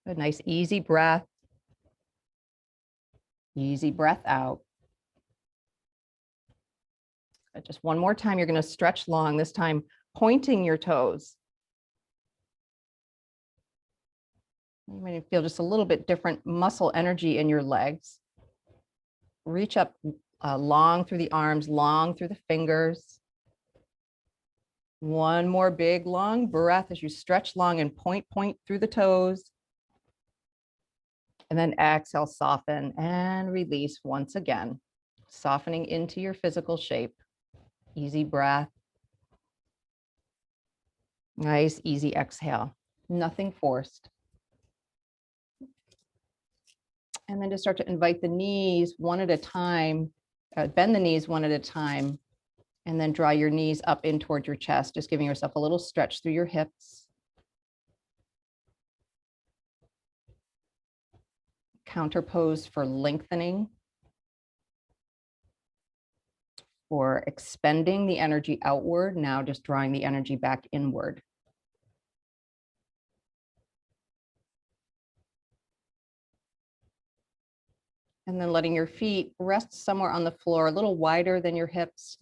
A nice easy breath. Easy breath out. Just one more time, you're going to stretch long, this time pointing your toes. You may feel just a little bit different muscle energy in your legs. Reach up long through the arms, long through the fingers. One more big long breath as you stretch long and point through the toes. And then exhale, soften and release once again, softening into your physical shape. Easy breath. Nice, easy exhale. Nothing forced. And then just start to invite the knees one at a time, bend the knees one at a time, and then draw your knees up in toward your chest, just giving yourself a little stretch through your hips. Counter pose for lengthening, for expending the energy outward, now just drawing the energy back inward. And then letting your feet rest somewhere on the floor, a little wider than your hips.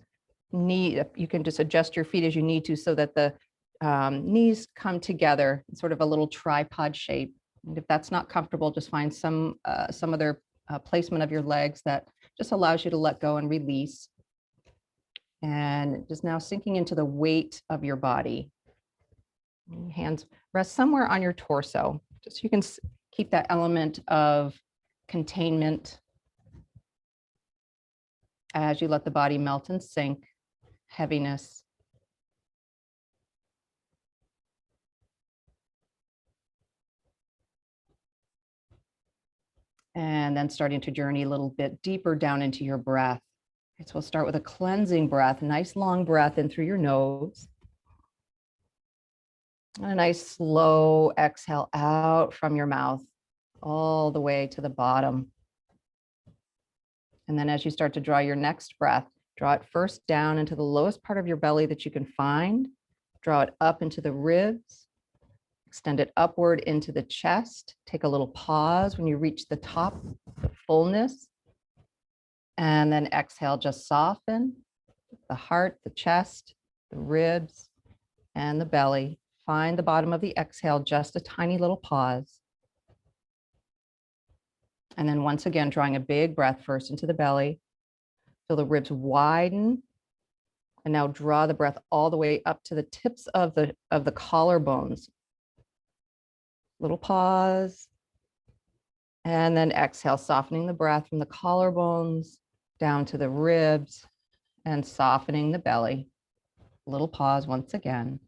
You can just adjust your feet as you need to so that the knees come together in sort of a little tripod shape. And if that's not comfortable, just find some other placement of your legs that just allows you to let go and release. And just now sinking into the weight of your body. Hands rest somewhere on your torso, just so you can keep that element of containment as you let the body melt and sink, heaviness. And then starting to journey a little bit deeper down into your breath. So we'll start with a cleansing breath, a nice long breath in through your nose. And a nice slow exhale out from your mouth, all the way to the bottom. And then as you start to draw your next breath, draw it first down into the lowest part of your belly that you can find. Draw it up into the ribs. Extend it upward into the chest. Take a little pause when you reach the top, the fullness. And then exhale, just soften the heart, the chest, the ribs, and the belly. Find the bottom of the exhale, just a tiny little pause. And then once again, drawing a big breath first into the belly. Feel the ribs widen. And now draw the breath all the way up to the tips of the collarbones. Little pause. And then exhale, softening the breath from the collarbones down to the ribs and softening the belly. Little pause once again.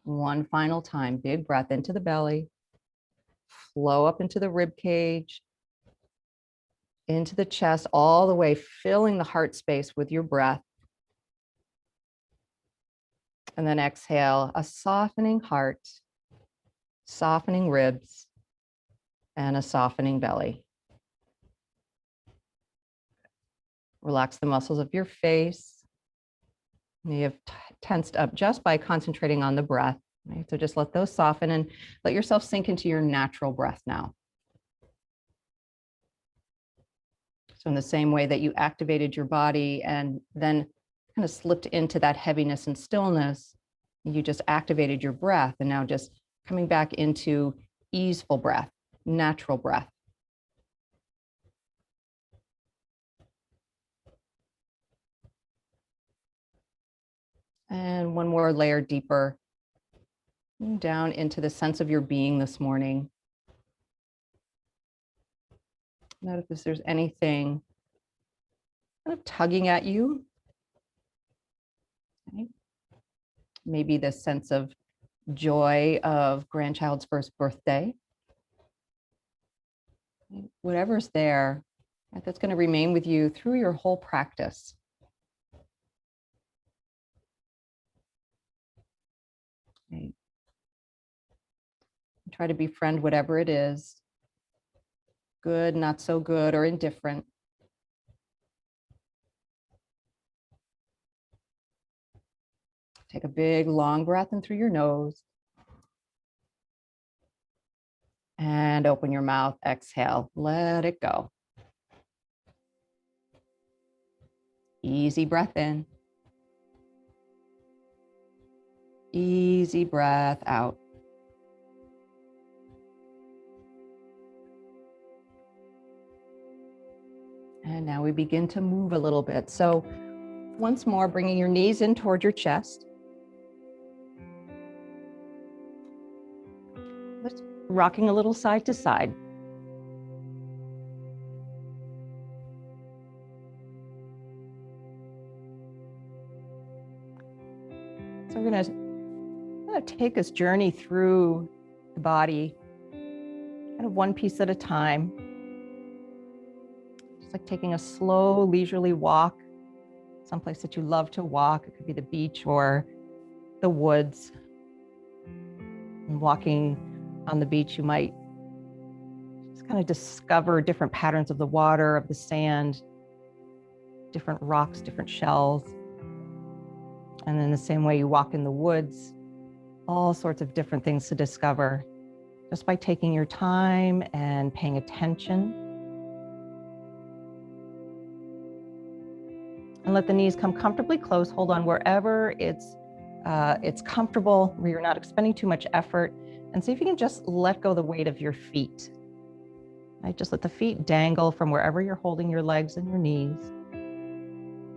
One final time, big breath into the belly. Flow up into the rib cage, into the chest, all the way, filling the heart space with your breath. And then exhale, a softening heart, softening ribs, and a softening belly. Relax the muscles of your face. You have tensed up just by concentrating on the breath. Right? So just let those soften and let yourself sink into your natural breath now. So in the same way that you activated your body and then kind of slipped into that heaviness and stillness, you just activated your breath and now just coming back into easeful breath, natural breath. And one more layer deeper down into the sense of your being this morning. Notice if there's anything kind of tugging at you. Okay. Maybe the sense of joy of grandchild's first birthday. Whatever's there, that's going to remain with you through your whole practice. Okay. Try to befriend whatever it is, good, not so good, or indifferent. Take a big, long breath in through your nose. And open your mouth, exhale, let it go. Easy breath in. Easy breath out. And now we begin to move a little bit. So once more, bringing your knees in toward your chest. Just rocking a little side to side. So we're going to take this journey through the body, kind of one piece at a time. Just like taking a slow, leisurely walk, someplace that you love to walk. It could be the beach or the woods. And walking on the beach, you might just kind of discover different patterns of the water, of the sand, different rocks, different shells. And in the same way you walk in the woods, all sorts of different things to discover just by taking your time and paying attention. And let the knees come comfortably close. Hold on wherever it's comfortable, where you're not expending too much effort. And see if you can just let go the weight of your feet. Right? Just let the feet dangle from wherever you're holding your legs and your knees.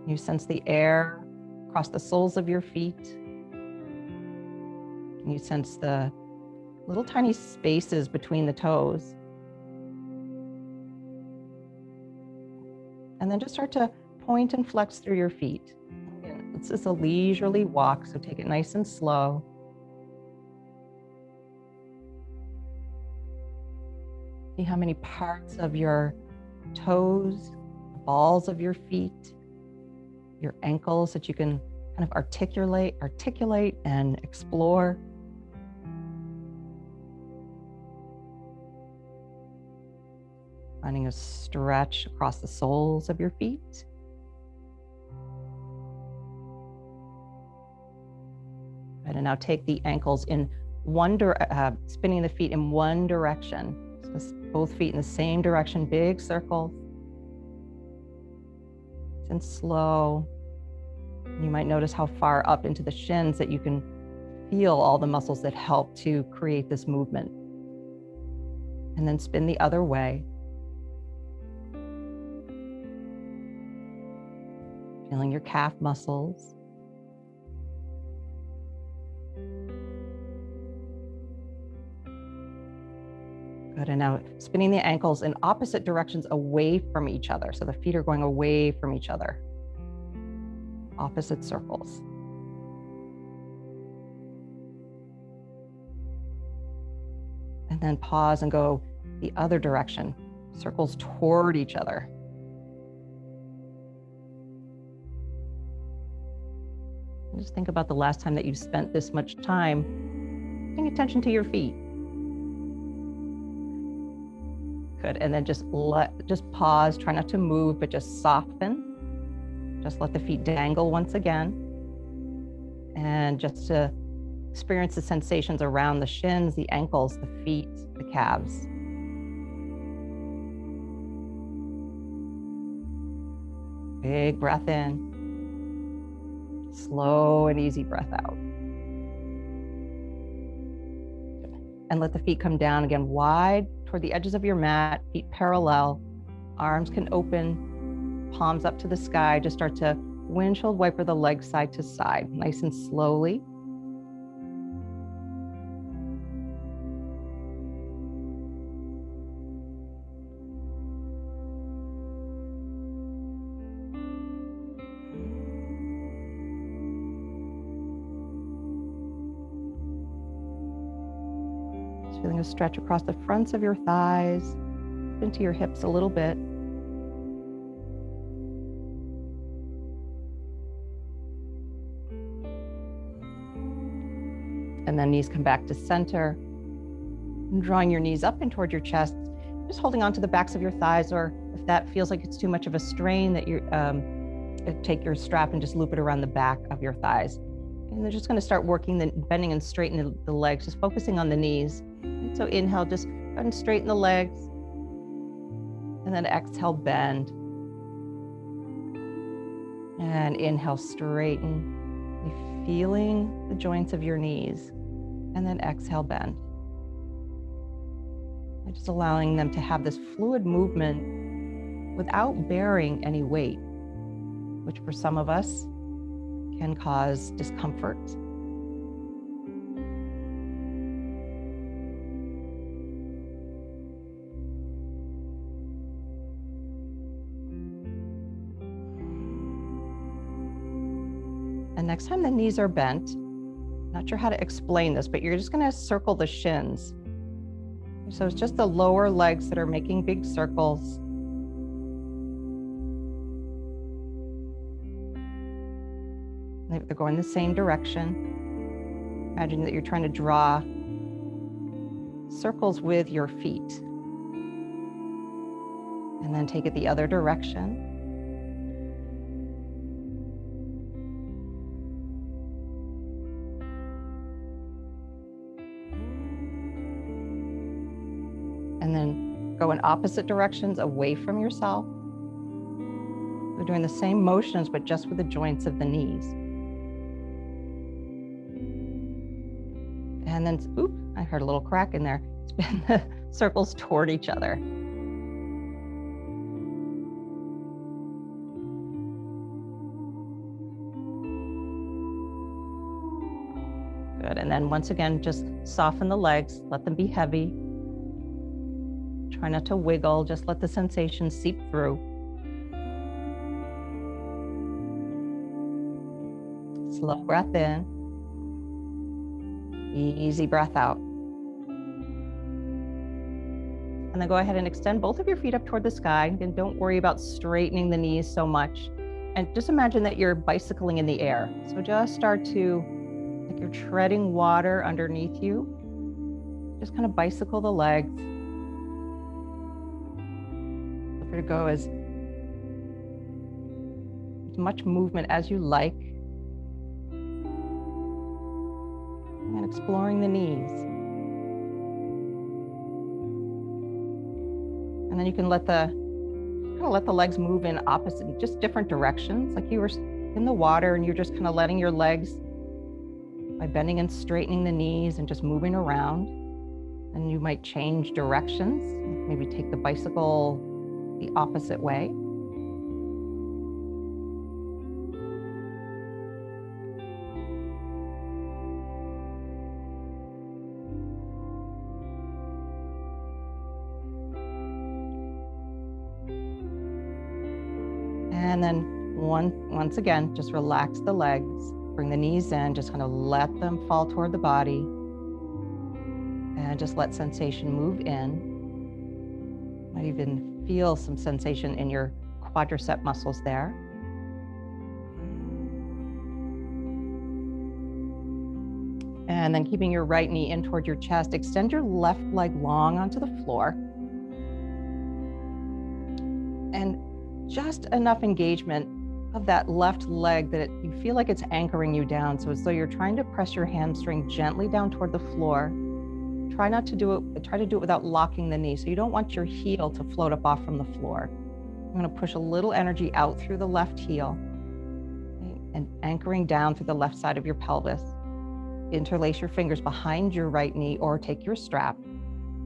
You sense the air across the soles of your feet. And you sense the little tiny spaces between the toes. And then just start to point and flex through your feet. Again, it's just a leisurely walk, so take it nice and slow. See how many parts of your toes, balls of your feet, your ankles that you can kind of articulate and explore. Finding a stretch across the soles of your feet. And now take the ankles in spinning the feet in one direction. So both feet in the same direction, big circles. And slow. You might notice how far up into the shins that you can feel all the muscles that help to create this movement. And then spin the other way. Feeling your calf muscles. Good, and now spinning the ankles in opposite directions away from each other. So the feet are going away from each other. Opposite circles. And then pause and go the other direction. Circles toward each other. And just think about the last time that you've spent this much time paying attention to your feet. Good, and then just pause, try not to move, but just soften. Just let the feet dangle once again. And just to experience the sensations around the shins, the ankles, the feet, the calves. Big breath in. Slow and easy breath out. And let the feet come down again wide toward the edges of your mat, feet parallel, arms can open, palms up to the sky. Just start to windshield wiper the legs side to side, nice and slowly. Feeling a stretch across the fronts of your thighs, into your hips a little bit. And then knees come back to center. And drawing your knees up and toward your chest, just holding on to the backs of your thighs, or if that feels like it's too much of a strain, that you take your strap and just loop it around the back of your thighs. And they're just going to start working, bending and straightening the legs, just focusing on the knees. And so inhale, just and straighten the legs. And then exhale, bend. And inhale, straighten. You're feeling the joints of your knees. And then exhale, bend. And just allowing them to have this fluid movement without bearing any weight, which for some of us can cause discomfort. And next time the knees are bent, not sure how to explain this, but you're just going to circle the shins. So it's just the lower legs that are making big circles. They're going the same direction. Imagine that you're trying to draw circles with your feet. And then take it the other direction. And then go in opposite directions away from yourself. We're doing the same motions, but just with the joints of the knees. And then, oop, I heard a little crack in there. Spin the circles toward each other. Good, and then once again, just soften the legs, let them be heavy. Try not to wiggle, just let the sensation seep through. Slow breath in. Easy breath out. And then go ahead and extend both of your feet up toward the sky. And don't worry about straightening the knees so much. And just imagine that you're bicycling in the air. So just start to, like you're treading water underneath you. Just kind of bicycle the legs. Feel free to go as much movement as you like. And exploring the knees. And then you can let the legs move in opposite, just different directions. Like you were in the water and you're just kind of letting your legs, by bending and straightening the knees and just moving around. And you might change directions, maybe take the bicycle the opposite way. And then once again, just relax the legs, bring the knees in, just kind of let them fall toward the body. And just let sensation move in. Might even feel some sensation in your quadricep muscles there. And then keeping your right knee in toward your chest, extend your left leg long onto the floor. And just enough engagement of that left leg that you feel like it's anchoring you down. So as though you're trying to press your hamstring gently down toward the floor. Try to do it without locking the knee. So you don't want your heel to float up off from the floor. I'm going to push a little energy out through the left heel, okay, and anchoring down through the left side of your pelvis. Interlace your fingers behind your right knee or take your strap.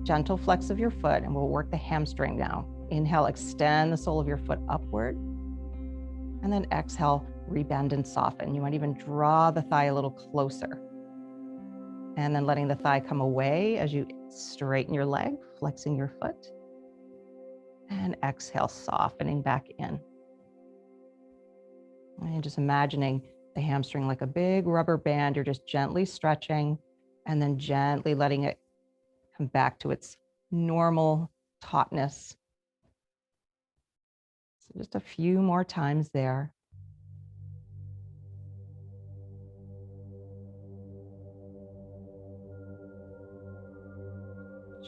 Gentle flex of your foot, and we'll work the hamstring now. Inhale, extend the sole of your foot upward. And then exhale, rebend and soften. You might even draw the thigh a little closer. And then letting the thigh come away as you straighten your leg, flexing your foot. And exhale, softening back in. And just imagining the hamstring like a big rubber band. You're just gently stretching and then gently letting it come back to its normal tautness. So just a few more times there.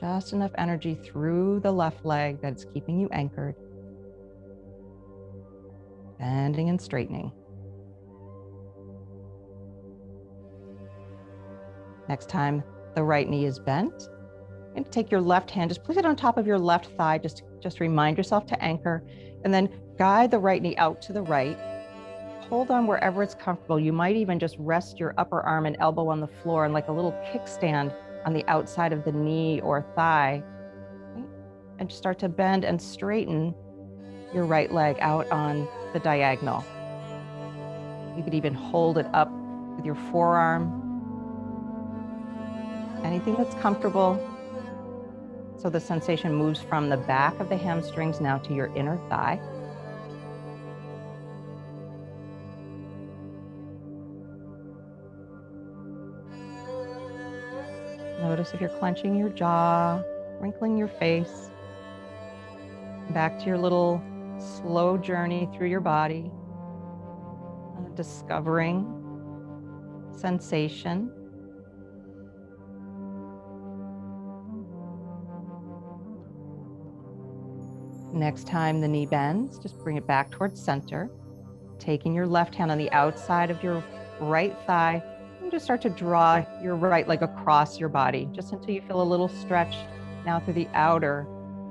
Just enough energy through the left leg that it's keeping you anchored. Bending and straightening. Next time the right knee is bent, And take your left hand, just place it on top of your left thigh, just remind yourself to anchor, and then guide the right knee out to the right. Hold on wherever it's comfortable. You might even just rest your upper arm and elbow on the floor and like a little kickstand on the outside of the knee or thigh. And start to bend and straighten your right leg out on the diagonal. You could even hold it up with your forearm. Anything that's comfortable. So the sensation moves from the back of the hamstrings now to your inner thigh. Notice if you're clenching your jaw, wrinkling your face. Back to your little slow journey through your body, discovering sensation. Next time the knee bends, just bring it back towards center. Taking your left hand on the outside of your right thigh, and just start to draw your right leg across your body, just until you feel a little stretch now through the outer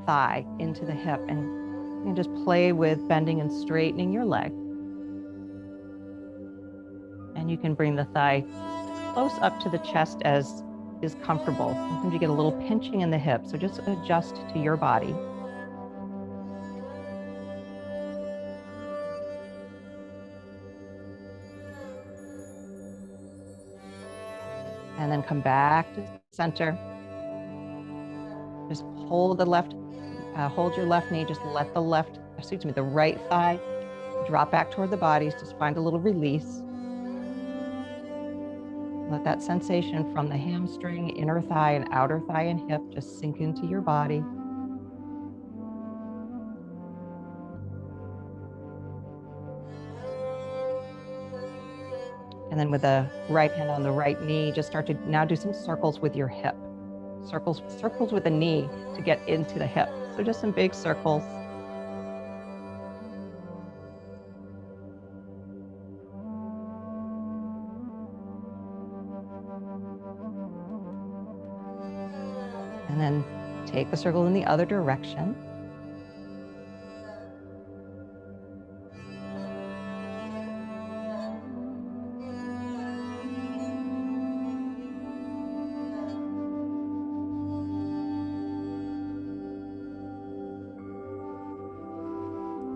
thigh into the hip. And you just play with bending and straightening your leg. And you can bring the thigh as close up to the chest as is comfortable. Sometimes you get a little pinching in the hip, so just adjust to your body. And then come back to center. Just hold the left, hold your left knee, just let the right thigh drop back toward the body. Just find a little release. Let that sensation from the hamstring, inner thigh, and outer thigh and hip just sink into your body. And then with the right hand on the right knee, just start to now do some circles with your hip. Circles with the knee to get into the hip. So just some big circles. And then take the circle in the other direction.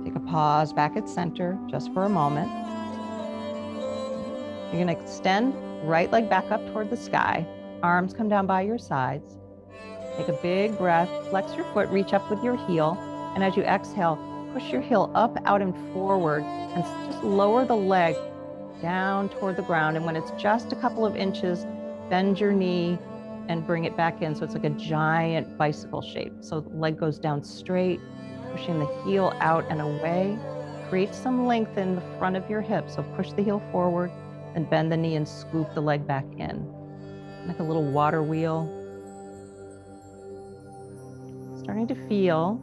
Take a pause back at center just for a moment. You're going to extend right leg back up toward the sky. Arms come down by your sides. Take a big breath, flex your foot, reach up with your heel. And as you exhale, push your heel up, out, and forward, and just lower the leg down toward the ground. And when it's just a couple of inches, bend your knee and bring it back in. So it's like a giant bicycle shape. So the leg goes down straight, pushing the heel out and away. Create some length in the front of your hip. So push the heel forward and bend the knee and scoop the leg back in. Like a little water wheel. Starting to feel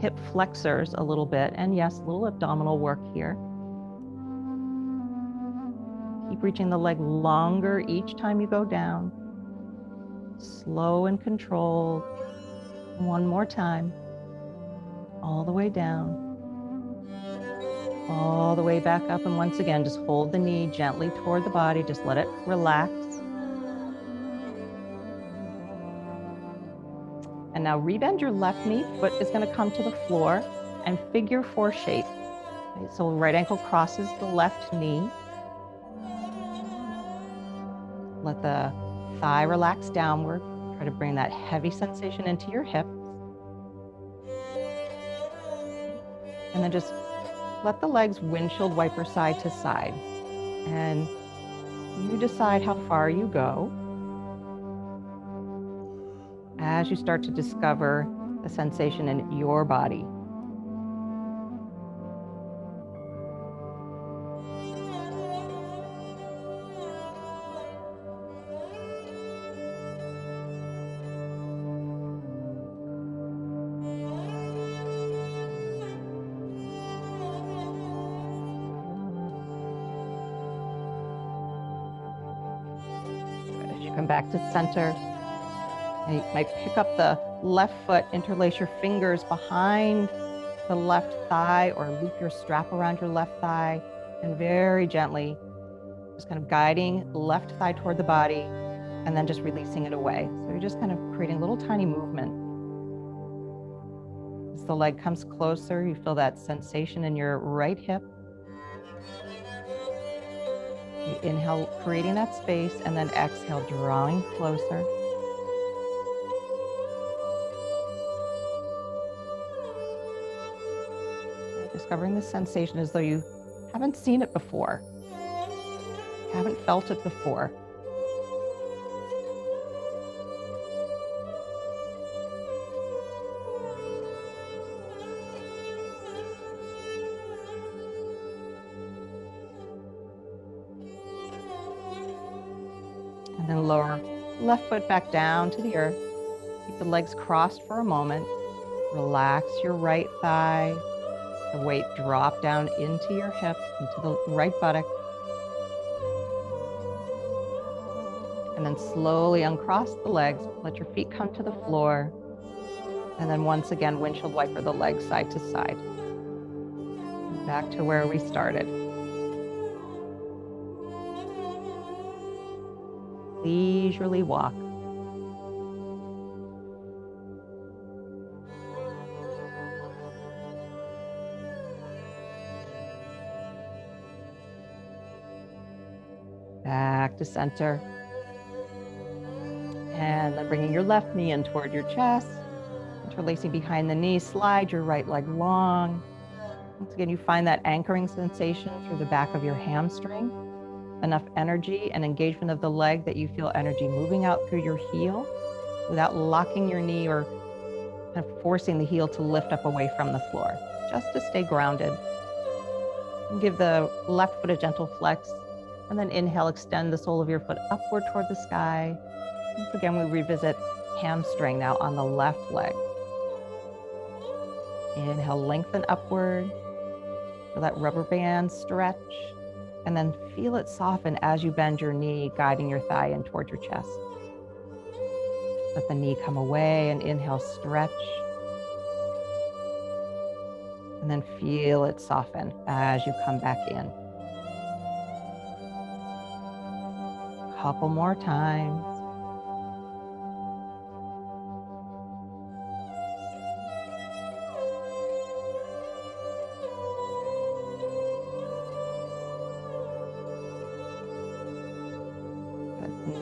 hip flexors a little bit, and yes, a little abdominal work here. Keep reaching the leg longer each time you go down. Slow and controlled. One more time. All the way down. All the way back up, and once again, just hold the knee gently toward the body. Just let it relax. And now rebend your left knee. Foot is going to come to the floor and figure 4 shape. Okay, so right ankle crosses the left knee. Let the thigh relax downward. Try to bring that heavy sensation into your hips. And then just let the legs windshield wiper side to side. And you decide how far you go as you start to discover the sensation in your body. As you come back to center, Now you might pick up the left foot, interlace your fingers behind the left thigh or loop your strap around your left thigh, and very gently just kind of guiding the left thigh toward the body and then just releasing it away. So you're just kind of creating a little tiny movement. As the leg comes closer, you feel that sensation in your right hip. You inhale, creating that space, and then exhale, drawing closer. Discovering the sensation as though you haven't seen it before, haven't felt it before. And then lower left foot back down to the earth. Keep the legs crossed for a moment. Relax your right thigh. The weight drop down into your hip, into the right buttock. And then slowly uncross the legs. Let your feet come to the floor. And then once again, windshield wiper the legs side to side. Back to where we started. Leisurely walk. Back to center. And then bringing your left knee in toward your chest, interlacing behind the knee, slide your right leg long. Once again, you find that anchoring sensation through the back of your hamstring. Enough energy and engagement of the leg that you feel energy moving out through your heel without locking your knee or kind of forcing the heel to lift up away from the floor, just to stay grounded. And give the left foot a gentle flex, and then inhale, extend the sole of your foot upward toward the sky. Once again, we revisit hamstring now on the left leg. Inhale, lengthen upward. Feel that rubber band stretch. And then feel it soften as you bend your knee, guiding your thigh in toward your chest. Let the knee come away and inhale, stretch. And then feel it soften as you come back in. Couple more times.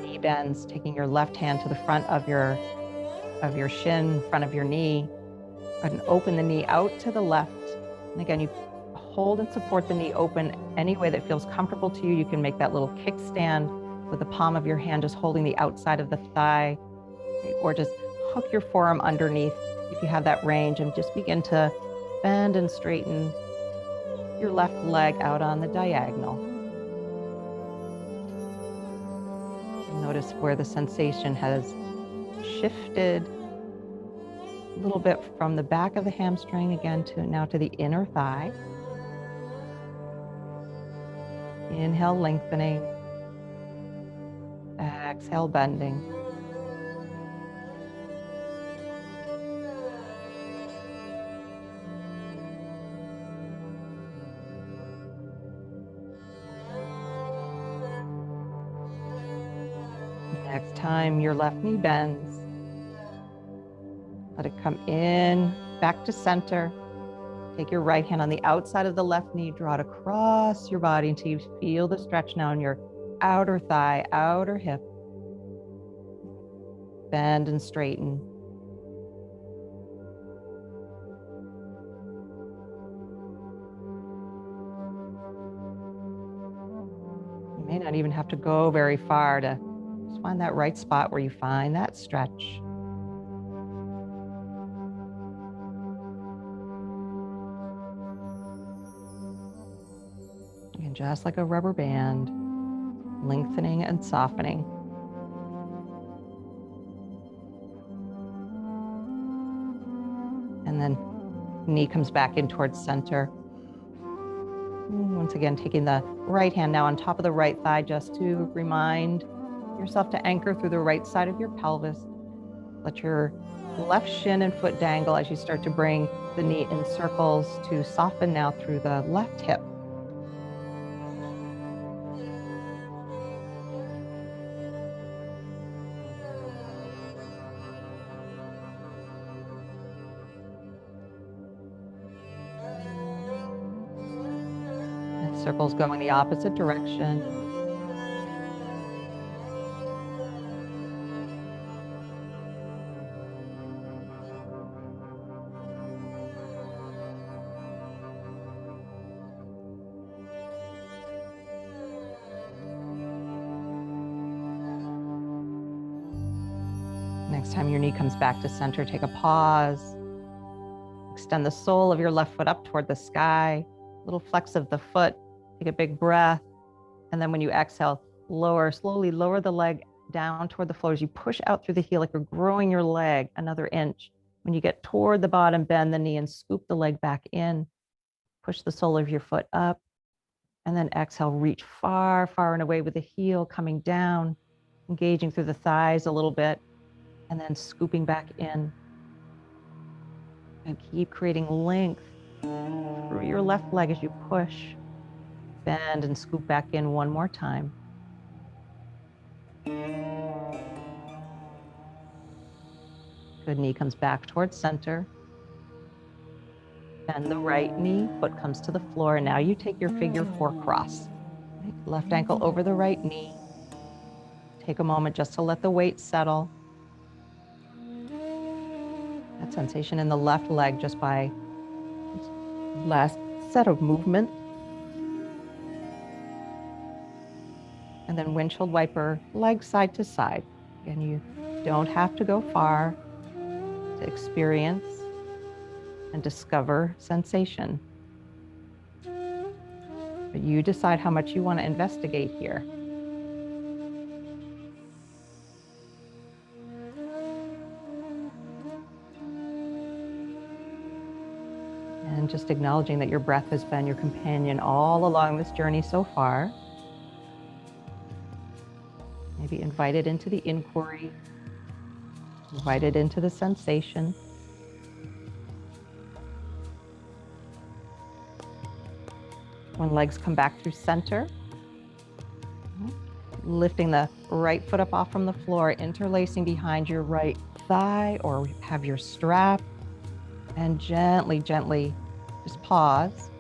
Knee bends, taking your left hand to the front of your shin, front of your knee, and open the knee out to the left. And again, you hold and support the knee open any way that feels comfortable to you. You can make that little kickstand with the palm of your hand just holding the outside of the thigh, or just hook your forearm underneath if you have that range, and just begin to bend and straighten your left leg out on the diagonal. Notice where the sensation has shifted a little bit from the back of the hamstring again to now to the inner thigh. Inhale, lengthening. Exhale, bending. Next time your left knee bends, let it come in, back to center. Take your right hand on the outside of the left knee, draw it across your body until you feel the stretch now in your outer thigh, outer hip. Bend and straighten. You may not even have to go very far to just find that right spot where you find that stretch. And just like a rubber band, lengthening and softening. And then knee comes back in towards center. Once again, taking the right hand now on top of the right thigh, just to remind yourself to anchor through the right side of your pelvis. Let your left shin and foot dangle as you start to bring the knee in circles to soften now through the left hip. And circles go in the opposite direction. Next time your knee comes back to center, take a pause. Extend the sole of your left foot up toward the sky. Little flex of the foot. Take a big breath. And then when you exhale, slowly lower the leg down toward the floor as you push out through the heel like you're growing your leg another inch. When you get toward the bottom, bend the knee and scoop the leg back in. Push the sole of your foot up. And then exhale, reach far, far and away with the heel coming down, engaging through the thighs a little bit. And then scooping back in. And keep creating length through your left leg as you push, bend, and scoop back in one more time. Good, knee comes back towards center. Bend the right knee, foot comes to the floor, and now you take your figure 4 cross. Right? Left ankle over the right knee. Take a moment just to let the weight settle. That sensation in the left leg just by last set of movement. And then windshield wiper, leg side to side. And you don't have to go far to experience and discover sensation. But you decide how much you want to investigate here. And just acknowledging that your breath has been your companion all along this journey so far. Maybe invite it into the inquiry, invite it into the sensation. When legs come back through center, lifting the right foot up off from the floor, interlacing behind your right thigh or have your strap, and gently, gently just pause.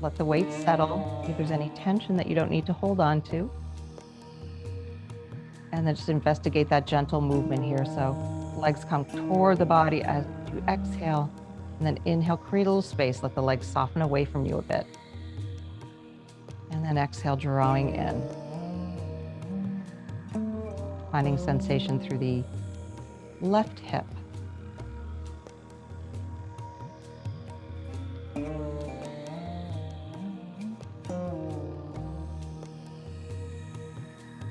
Let the weight settle. If there's any tension that you don't need to hold on to. And then just investigate that gentle movement here. So legs come toward the body as you exhale, and then inhale, create a little space. Let the legs soften away from you a bit. And then exhale, drawing in. Finding sensation through the left hip.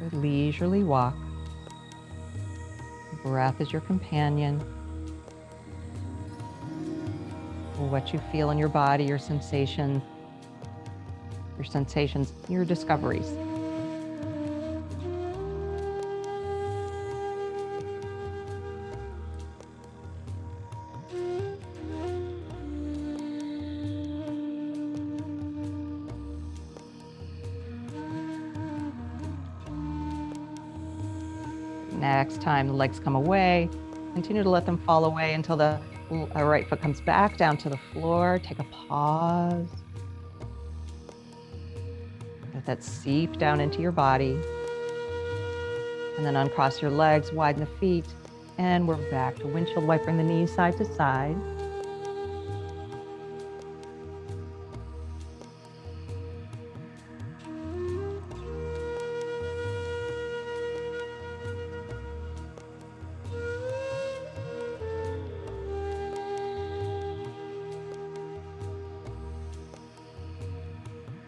Good leisurely walk. Breath is your companion. What you feel in your body, your sensations, your discoveries. Next time the legs come away, continue to let them fall away until the right foot comes back down to the floor. Take a pause. Let that seep down into your body. And then uncross your legs, widen the feet, and we're back to windshield wipering the knees side to side.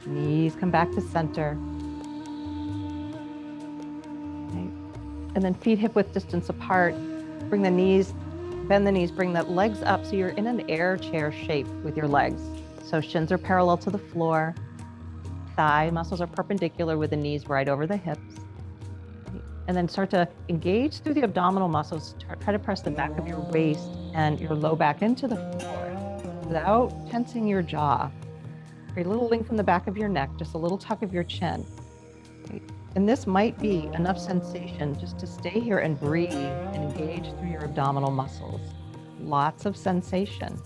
Knees come back to center. Okay. And then feet hip width distance apart. Bring the knees, bend the knees, bring the legs up so you're in an air chair shape with your legs. So shins are parallel to the floor. Thigh muscles are perpendicular with the knees right over the hips. And then start to engage through the abdominal muscles. Try to press the back of your waist and your low back into the floor without tensing your jaw. Create a little length from the back of your neck, just a little tuck of your chin. And this might be enough sensation just to stay here and breathe and engage through your abdominal muscles. Lots of sensation.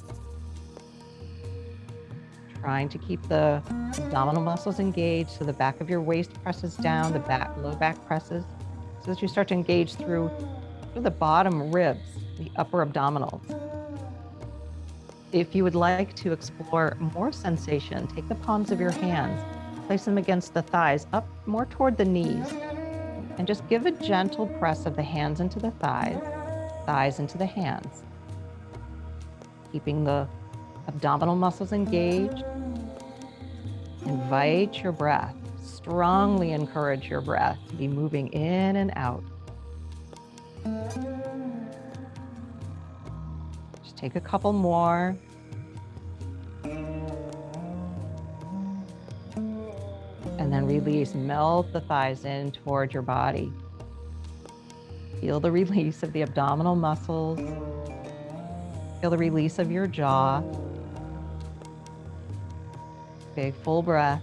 Trying to keep the abdominal muscles engaged so the back of your waist presses down, the low back presses, so that you start to engage through the bottom ribs, the upper abdominals. If you would like to explore more sensation, take the palms of your hands, place them against the thighs, up more toward the knees, and just give a gentle press of the hands into the thighs, thighs into the hands. Keeping the abdominal muscles engaged. Invite your breath. Strongly encourage your breath to be moving in and out. Just take a couple more. And then release, melt the thighs in toward your body. Feel the release of the abdominal muscles. Feel the release of your jaw. Big full breath.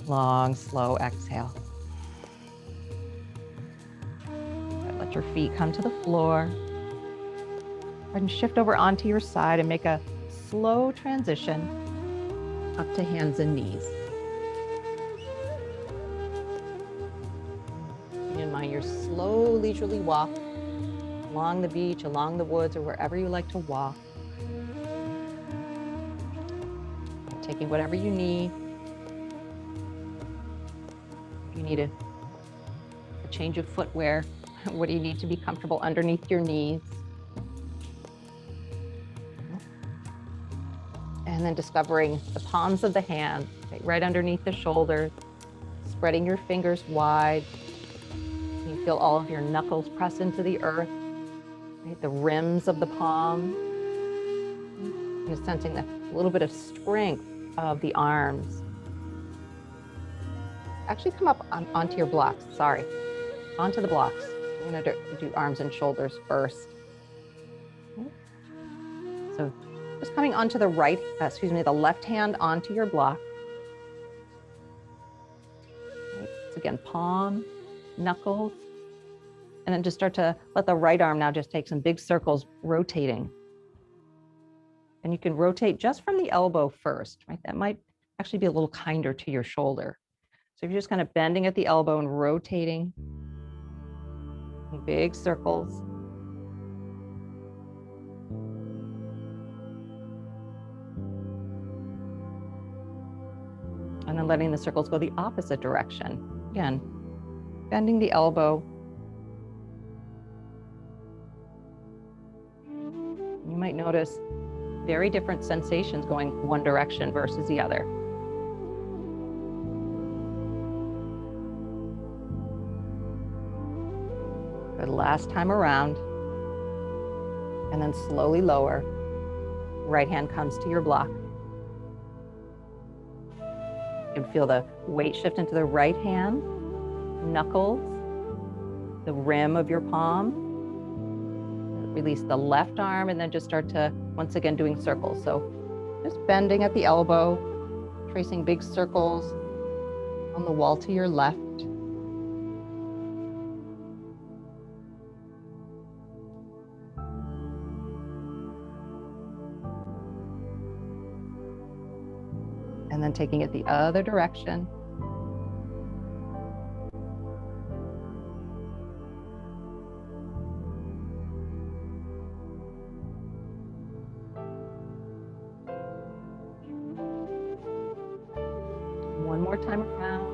Long, slow exhale. Let your feet come to the floor. And shift over onto your side and make a slow transition up to hands and knees. Keep in mind your slow, leisurely walk along the beach, along the woods, or wherever you like to walk. Taking whatever you need. If you need a change of footwear, what do you need to be comfortable underneath your knees? And then discovering the palms of the hands, right underneath the shoulders, spreading your fingers wide. You feel all of your knuckles press into the earth, right? The rims of the palm. You're sensing a little bit of strength of the arms. Actually come up onto your blocks, onto the blocks. I'm going to do arms and shoulders first. Okay. So just coming onto the the left hand onto your block. Right. So again, palm, knuckles, and then just start to let the right arm now just take some big circles rotating. And you can rotate just from the elbow first, right? That might actually be a little kinder to your shoulder. So you're just kind of bending at the elbow and rotating in big circles. And then letting the circles go the opposite direction. Again, bending the elbow. You might notice very different sensations going one direction versus the other. Good, last time around. And then slowly lower. Right hand comes to your block. You can feel the weight shift into the right hand, knuckles, the rim of your palm. Release the left arm and then just start to, once again, doing circles. So just bending at the elbow, tracing big circles on the wall to your left. And then taking it the other direction. One more time around.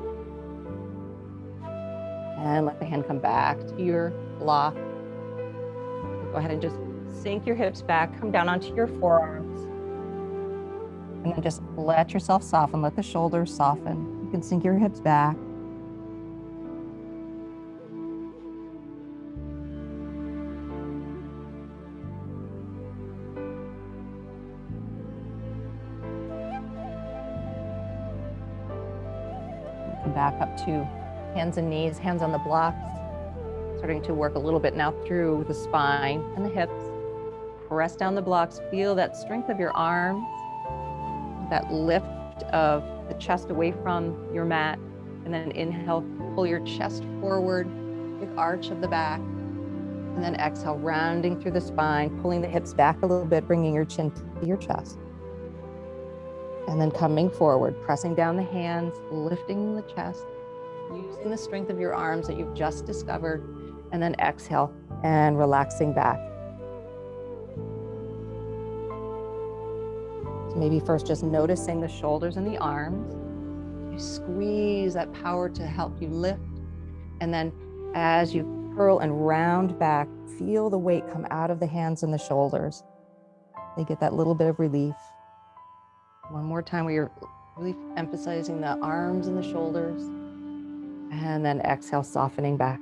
And let the hand come back to your block. Go ahead and just sink your hips back, come down onto your forearms. And then just let yourself soften, let the shoulders soften. You can sink your hips back. Come back up to Hands and knees, hands on the blocks. Starting to work a little bit now through the spine and the hips. Press down the blocks. Feel that strength of your arms, that lift of the chest away from your mat. And then inhale, pull your chest forward, big arch of the back. And then exhale, rounding through the spine, pulling the hips back a little bit, bringing your chin to your chest. And then coming forward, pressing down the hands, lifting the chest, using the strength of your arms that you've just discovered. And then exhale and relaxing back. So maybe first just noticing the shoulders and the arms. You squeeze that power to help you lift. And then as you curl and round back, feel the weight come out of the hands and the shoulders. They get that little bit of relief. One more time where you're really emphasizing the arms and the shoulders. And then exhale, softening back.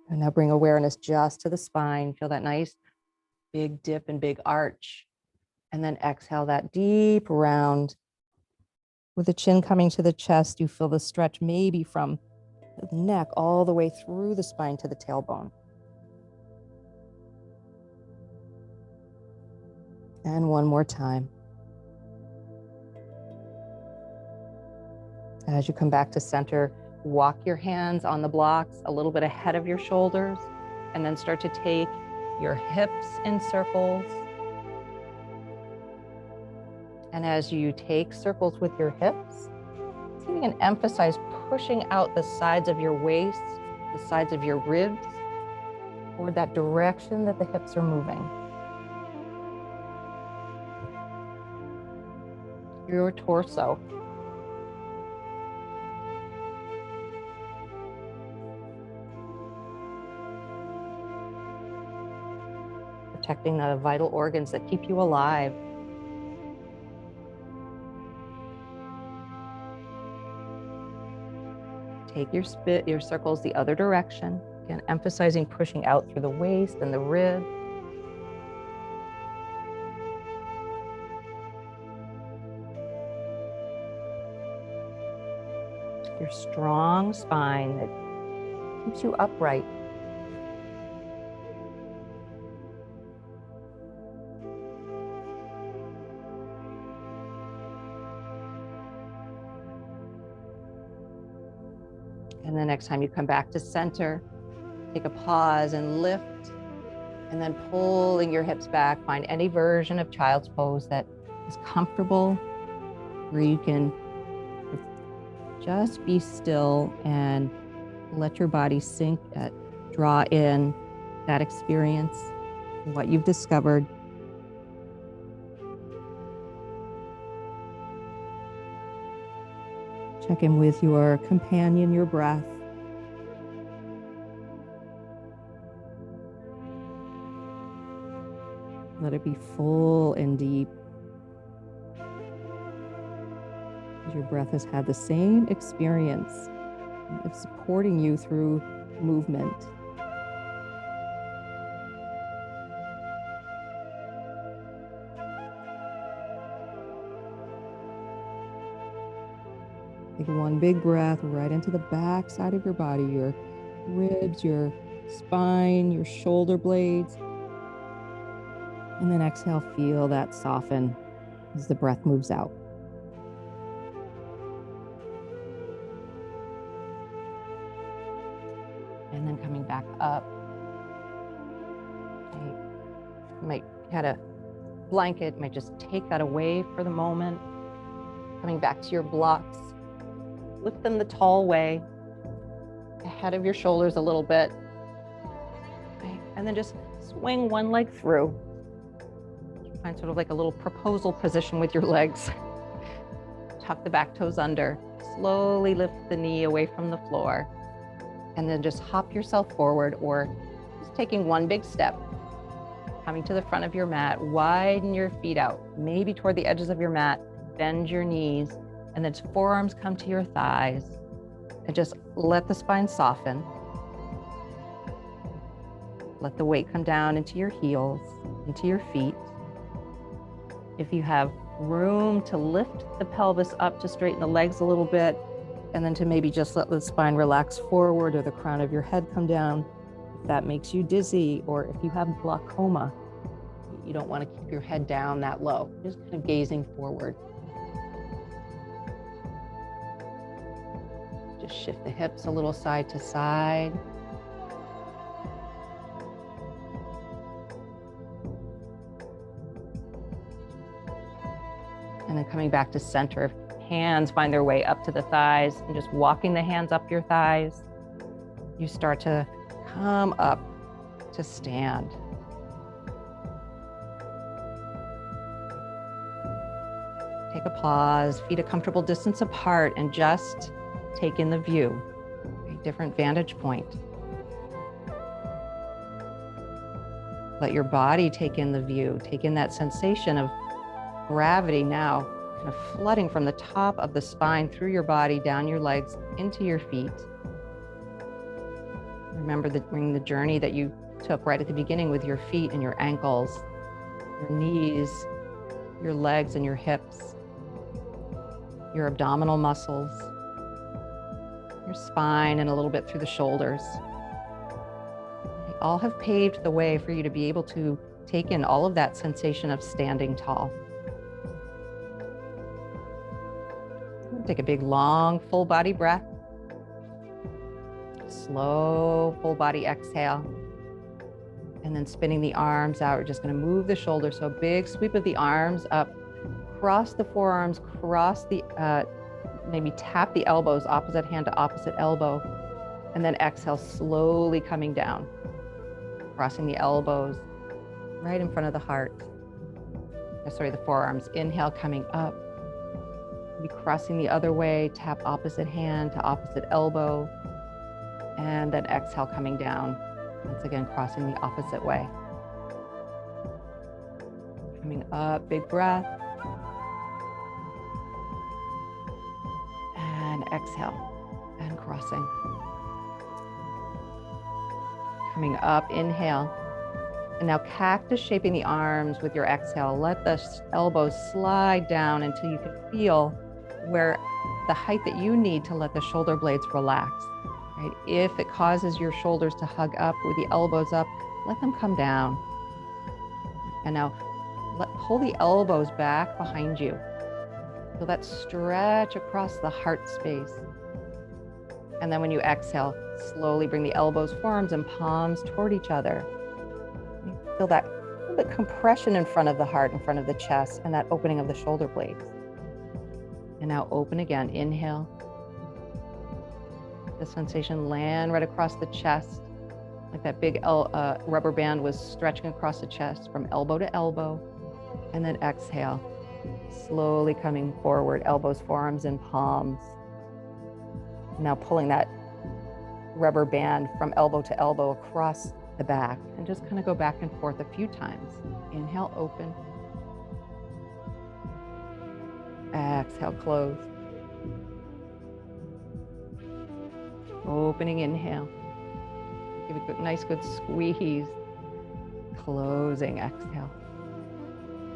And now bring awareness just to the spine. Feel that nice big dip and big arch. And then exhale that deep round. With the chin coming to the chest, you feel the stretch maybe from the neck all the way through the spine to the tailbone. And one more time. As you come back to center, walk your hands on the blocks a little bit ahead of your shoulders, and then start to take your hips in circles. And as you take circles with your hips, see if you can emphasize pushing out the sides of your waist, the sides of your ribs, toward that direction that the hips are moving. Your torso. Protecting the vital organs that keep you alive. Take your circles the other direction. Again, emphasizing pushing out through the waist and the rib. Your strong spine that keeps you upright. And the next time you come back to center, take a pause and lift, and then pulling your hips back. Find any version of child's pose that is comfortable, where you can just be still and let your body sink, draw in that experience, what you've discovered. Check in with your companion, your breath. Let it be full and deep. Your breath has had the same experience of supporting you through movement. Take one big breath right into the back side of your body, your ribs, your spine, your shoulder blades. And then exhale, feel that soften as the breath moves out. And then coming back up. Okay. You might had a blanket, might just take that away for the moment. Coming back to your blocks. Lift them the tall way, ahead of your shoulders a little bit. Okay. And then just swing one leg through. Find sort of like a little proposal position with your legs. Tuck the back toes under. Slowly lift the knee away from the floor. And then just hop yourself forward, or just taking one big step. Coming to the front of your mat, widen your feet out, maybe toward the edges of your mat, bend your knees, and then forearms come to your thighs. And just let the spine soften. Let the weight come down into your heels, into your feet. If you have room to lift the pelvis up, to straighten the legs a little bit, and then to maybe just let the spine relax forward or the crown of your head come down. If that makes you dizzy, or if you have glaucoma, you don't want to keep your head down that low, just kind of gazing forward. Just shift the hips a little side to side. And then coming back to center, hands find their way up to the thighs, and just walking the hands up your thighs, you start to come up to stand. Take a pause, feet a comfortable distance apart, and just take in the view, a different vantage point. Let your body take in the view, take in that sensation of gravity now kind of flooding from the top of the spine through your body, down your legs, into your feet. Remember the journey that you took right at the beginning with your feet and your ankles, your knees, your legs and your hips, your abdominal muscles, your spine, and a little bit through the shoulders. They all have paved the way for you to be able to take in all of that sensation of standing tall. Take a big, long, full body breath. Slow, full body exhale. And then spinning the arms out, we're just going to move the shoulders. So a big sweep of the arms up, cross the forearms, cross the, maybe tap the elbows, opposite hand to opposite elbow. And then exhale, slowly coming down, crossing the elbows right in front of the heart. Sorry, the forearms. Inhale, coming up. Be crossing the other way, tap opposite hand to opposite elbow, and then exhale, coming down. Once again, crossing the opposite way. Coming up, big breath. And exhale, and crossing. Coming up, inhale. And now cactus shaping the arms with your exhale. Let the elbows slide down until you can feel where the height that you need to let the shoulder blades relax. Right? If it causes your shoulders to hug up with the elbows up, let them come down. And now pull the elbows back behind you. Feel that stretch across the heart space. And then when you exhale, slowly bring the elbows, forearms, and palms toward each other. Feel that little bit compression in front of the heart, in front of the chest, and that opening of the shoulder blades. And now open again. Inhale. The sensation land right across the chest, like that big rubber band was stretching across the chest from elbow to elbow. And then exhale, slowly coming forward, elbows, forearms, and palms. Now pulling that rubber band from elbow to elbow across the back, and just kind of go back and forth a few times. Inhale, open. Exhale, close. Opening, inhale. Give it a nice good squeeze. Closing, exhale.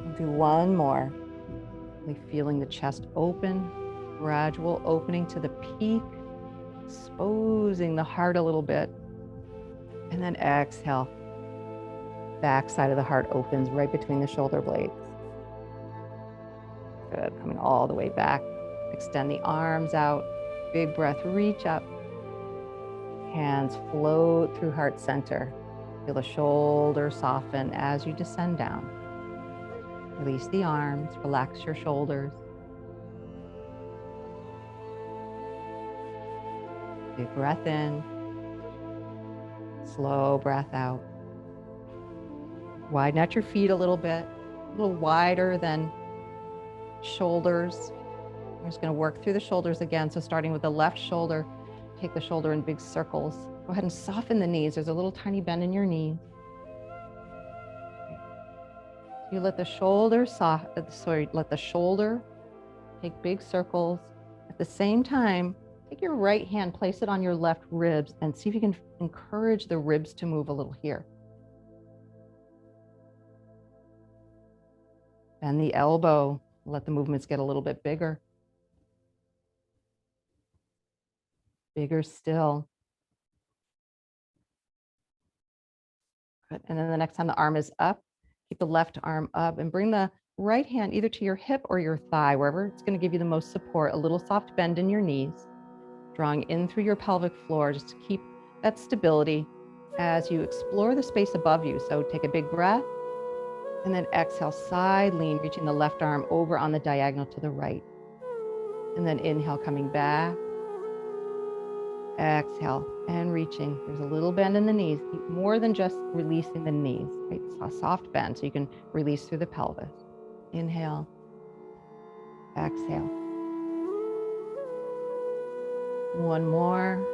We'll do one more. Really feeling the chest open, gradual opening to the peak, exposing the heart a little bit. And then exhale. Back side of the heart opens right between the shoulder blades. Good, coming all the way back. Extend the arms out. Big breath, reach up. Hands float through heart center. Feel the shoulders soften as you descend down. Release the arms, relax your shoulders. Big breath in. Slow breath out. Widen out your feet a little bit, a little wider than shoulders. We're just going to work through the shoulders again. So starting with the left shoulder, take the shoulder in big circles. Go ahead and soften the knees. There's a little tiny bend in your knee. You let the shoulder let the shoulder take big circles. At the same time, take your right hand, place it on your left ribs, and see if you can encourage the ribs to move a little here. Bend the elbow, Let the movements get a little bit bigger. Bigger still. Good. And then the next time the arm is up, keep the left arm up and bring the right hand either to your hip or your thigh, wherever it's going to give you the most support. A little soft bend in your knees, drawing in through your pelvic floor just to keep that stability as you explore the space above you. So take a big breath and then exhale, side lean, reaching the left arm over on the diagonal to the right. And then inhale, coming back. Exhale and reaching. There's a little bend in the knees, more than just releasing the knees, right? A soft bend so you can release through the pelvis. Inhale, exhale. One more.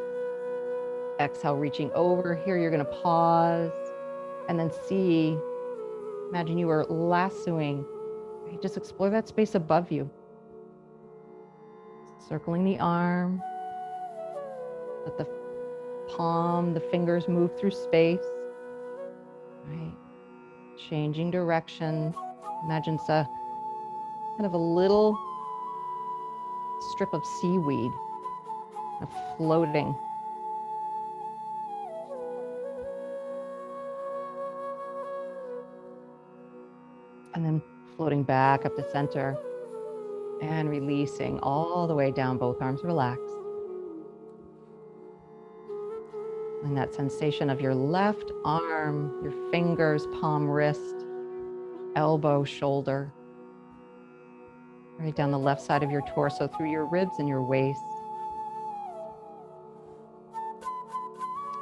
Exhale, reaching over. Here you're going to pause and then see, imagine you were lassoing. Right? Just explore that space above you. Circling the arm. Let the palm, the fingers move through space. Right? Changing direction. Imagine it's a kind of a little strip of seaweed floating. And then floating back up to center and releasing all the way down, both arms relaxed. And that sensation of your left arm, your fingers, palm, wrist, elbow, shoulder, right down the left side of your torso through your ribs and your waist.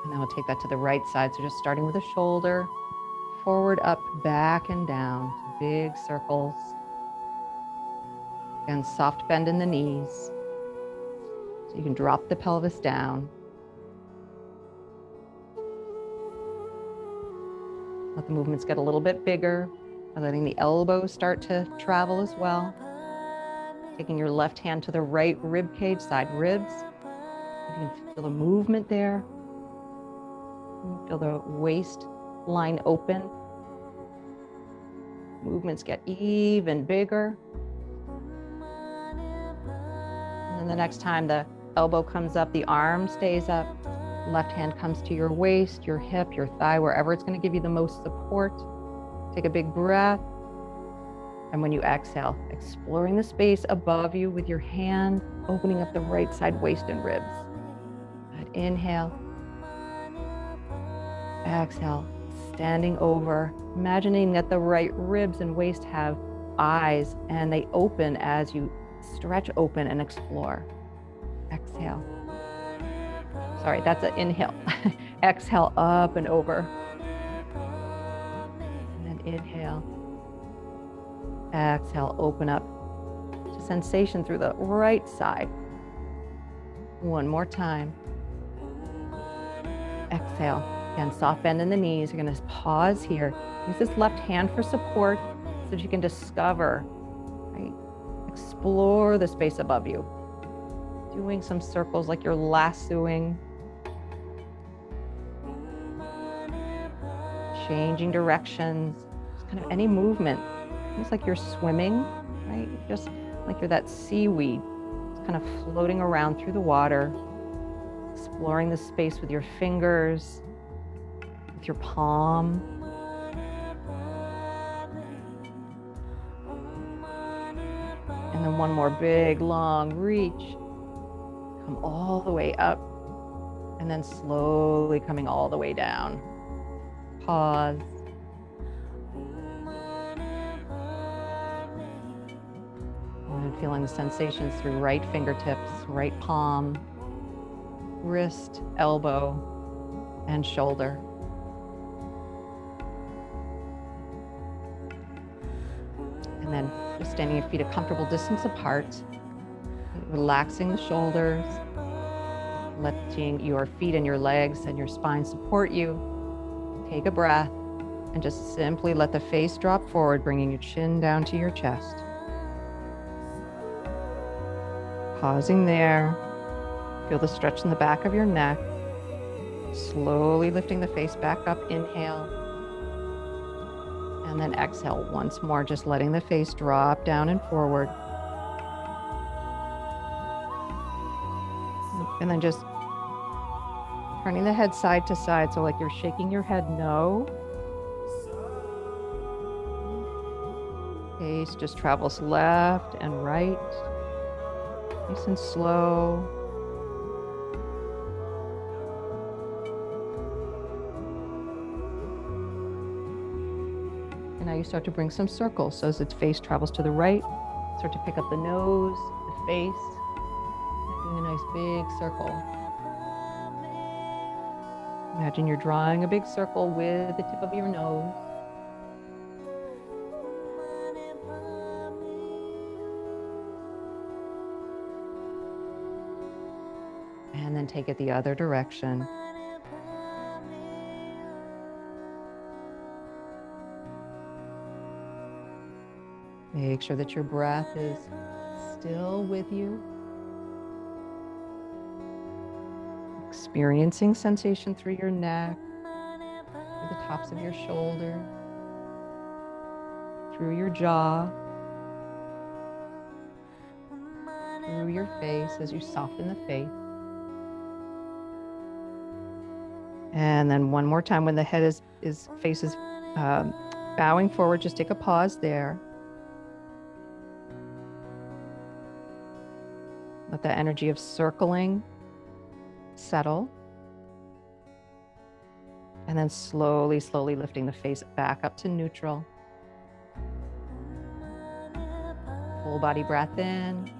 And then we'll take that to the right side. So just starting with the shoulder, forward, up, back, and down. Big circles. Again, soft bend in the knees. So you can drop the pelvis down. Let the movements get a little bit bigger, by letting the elbows start to travel as well. Taking your left hand to the right rib cage, side ribs. You can feel the movement there. Feel the waist line open. Movements get even bigger. And then the next time the elbow comes up, the arm stays up. Left hand comes to your waist, your hip, your thigh, wherever it's going to give you the most support. Take a big breath. And when you exhale, exploring the space above you with your hand, opening up the right side waist and ribs. Good. Inhale. Exhale. Standing over, imagining that the right ribs and waist have eyes and they open as you stretch open and explore. Exhale. Sorry, that's an inhale. Exhale, up and over. And then inhale. Exhale, open up to sensation through the right side. One more time. Exhale. Again, soft bend in the knees. You're going to pause here. Use this left hand for support so that you can discover, right? Explore the space above you. Doing some circles like you're lassoing. Changing directions. Just kind of any movement. Almost like you're swimming, right? Just like you're that seaweed. Just kind of floating around through the water. Exploring the space with your fingers. With your palm. And then one more big, long reach. Come all the way up. And then slowly coming all the way down. Pause. And feeling the sensations through right fingertips, right palm, wrist, elbow, and shoulder. And then just standing your feet a comfortable distance apart, relaxing the shoulders, letting your feet and your legs and your spine support you. Take a breath and just simply let the face drop forward, bringing your chin down to your chest. Pausing there. Feel the stretch in the back of your neck. Slowly lifting the face back up. Inhale. And then exhale once more, just letting the face drop down and forward. And then just turning the head side to side. So like you're shaking your head no. Face just travels left and right. Nice and slow. And now you start to bring some circles. So as its face travels to the right, start to pick up the nose, the face, doing a nice big circle. Imagine you're drawing a big circle with the tip of your nose. And then take it the other direction. Make sure that your breath is still with you. Experiencing sensation through your neck, through the tops of your shoulders, through your jaw, through your face as you soften the face. And then one more time when the head face is bowing forward, just take a pause there. Let that energy of circling settle. And then slowly, slowly lifting the face back up to neutral. Full body breath in.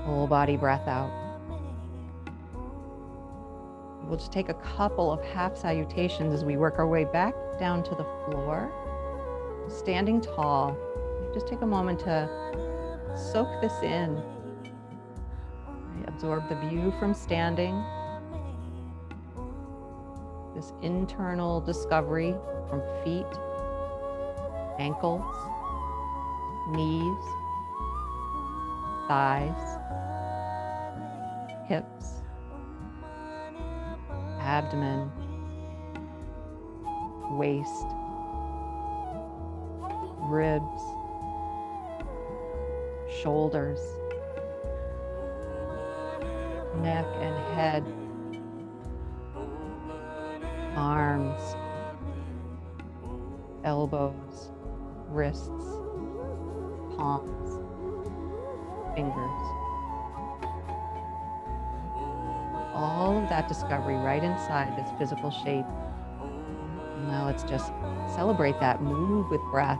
Full body breath out. We'll just take a couple of half salutations as we work our way back down to the floor. Standing tall. Just take a moment to soak this in. Absorb the view from standing. This internal discovery from feet, ankles, knees, thighs, hips, abdomen, waist, ribs, shoulders, neck and head, arms, elbows, wrists, palms, fingers. All of that discovery right inside this physical shape. Now let's just celebrate that. Move with breath.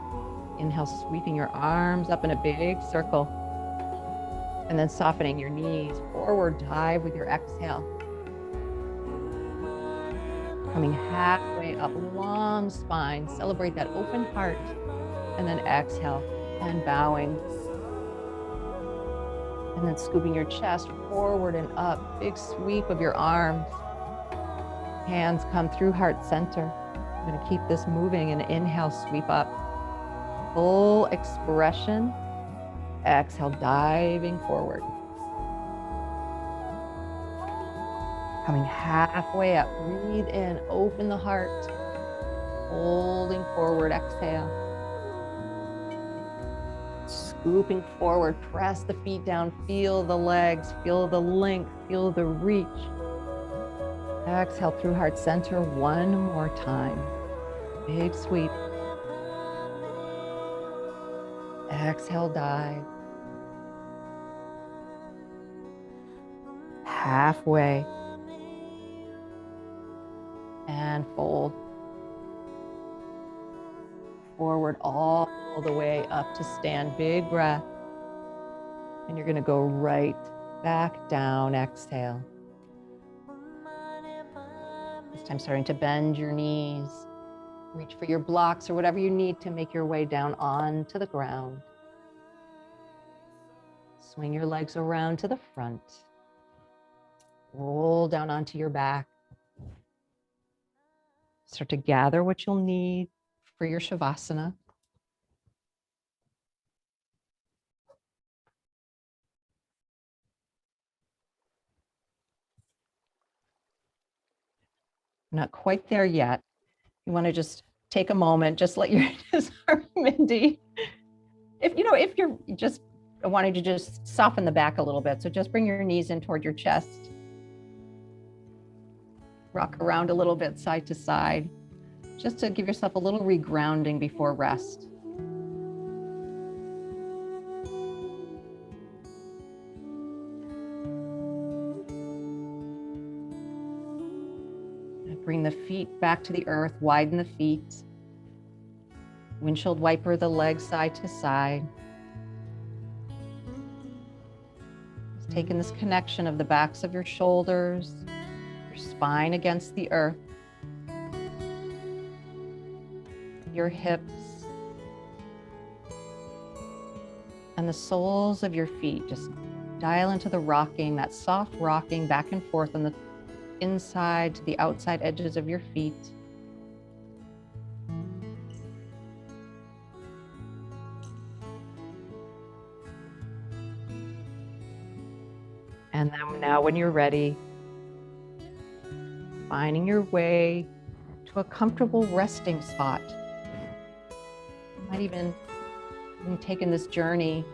Inhale, sweeping your arms up in a big circle. And then softening your knees, forward dive with your exhale. Coming halfway up, long spine, celebrate that open heart. And then exhale and bowing. And then scooping your chest forward and up, big sweep of your arms. Hands come through heart center. I'm gonna keep this moving and inhale, sweep up. Full expression. Exhale, diving forward. Coming halfway up, breathe in, open the heart. Holding forward, exhale. Scooping forward, press the feet down, feel the legs, feel the length, feel the reach. Exhale through heart center one more time. Big sweep. Exhale, dive. Halfway. And fold. Forward all the way up to stand. Big breath. And you're going to go right back down. Exhale. This time starting to bend your knees. Reach for your blocks or whatever you need to make your way down onto the ground. Swing your legs around to the front. Roll down onto your back. Start to gather what you'll need for your Shavasana. Not quite there yet. You want to just take a moment, just let your, sorry, Mindy. If you're just wanting to just soften the back a little bit, so just bring your knees in toward your chest. Rock around a little bit side to side, just to give yourself a little regrounding before rest. Bring the feet back to the earth, widen the feet. Windshield wiper the legs side to side. Just taking this connection of the backs of your shoulders, your spine against the earth, your hips, and the soles of your feet. Just dial into the rocking, that soft rocking back and forth on the inside to the outside edges of your feet. And then now when you're ready, finding your way to a comfortable resting spot. You might even taken this journey.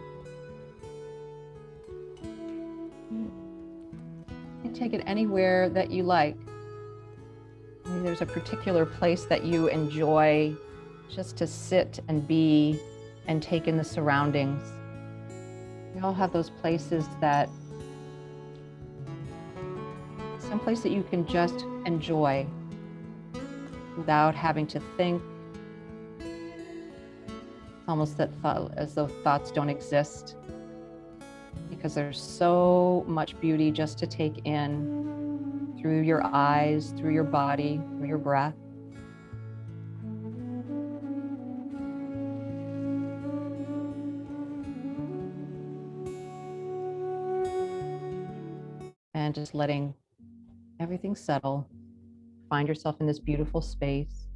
You can take it anywhere that you like. Maybe there's a particular place that you enjoy just to sit and be and take in the surroundings. We all have those places someplace that you can just enjoy without having to think. It's almost as though thoughts don't exist, because there's so much beauty just to take in through your eyes, through your body, through your breath. And just letting everything settle. Find yourself in this beautiful space.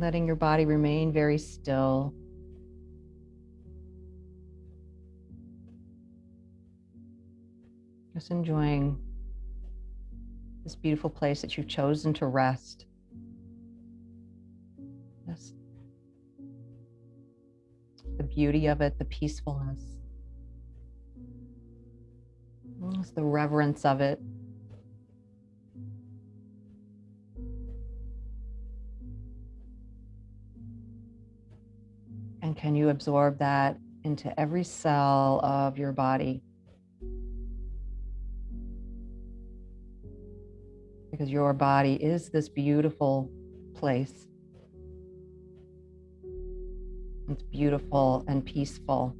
letting your body remain very still. Just enjoying this beautiful place that you've chosen to rest. Just the beauty of it, the peacefulness, just the reverence of it. And can you absorb that into every cell of your body? Because your body is this beautiful place. It's beautiful and peaceful.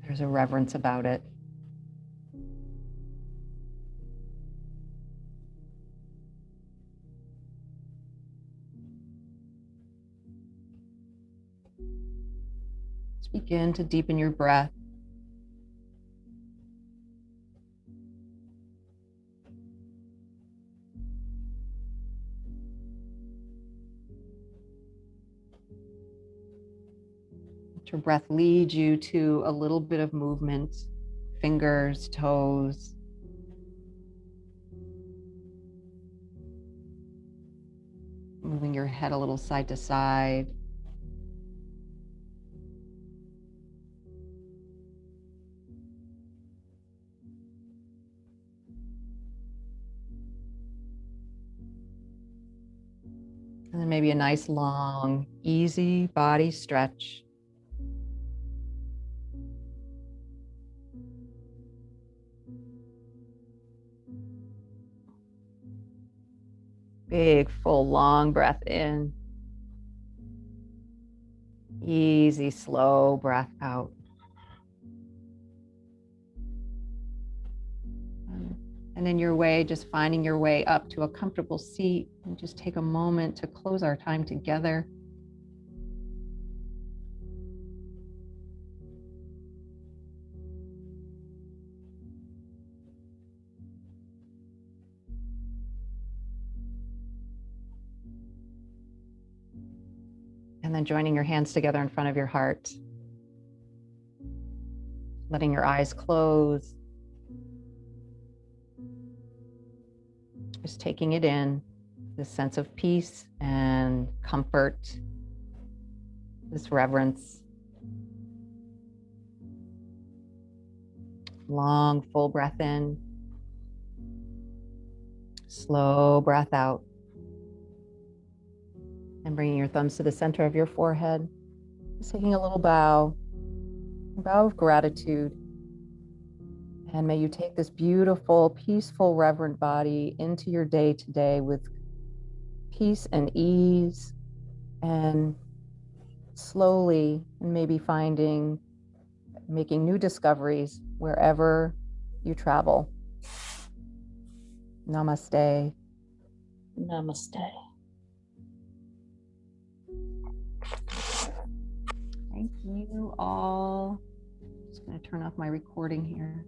There's a reverence about it. Just begin to deepen your breath. Let your breath lead you to a little bit of movement, fingers, toes. Moving your head a little side to side. And then maybe a nice, long, easy body stretch. Big, full, long breath in. Easy, slow breath out. And in your way, just finding your way up to a comfortable seat, and just take a moment to close our time together. And then joining your hands together in front of your heart. Letting your eyes close. Just taking it in, this sense of peace and comfort, this reverence. Long, full breath in. Slow breath out. And bringing your thumbs to the center of your forehead. Just taking a little bow of gratitude. And may you take this beautiful, peaceful, reverent body into your day today with peace and ease, and slowly, and maybe making new discoveries wherever you travel. Namaste. Namaste. Thank you all. Just going to turn off my recording here.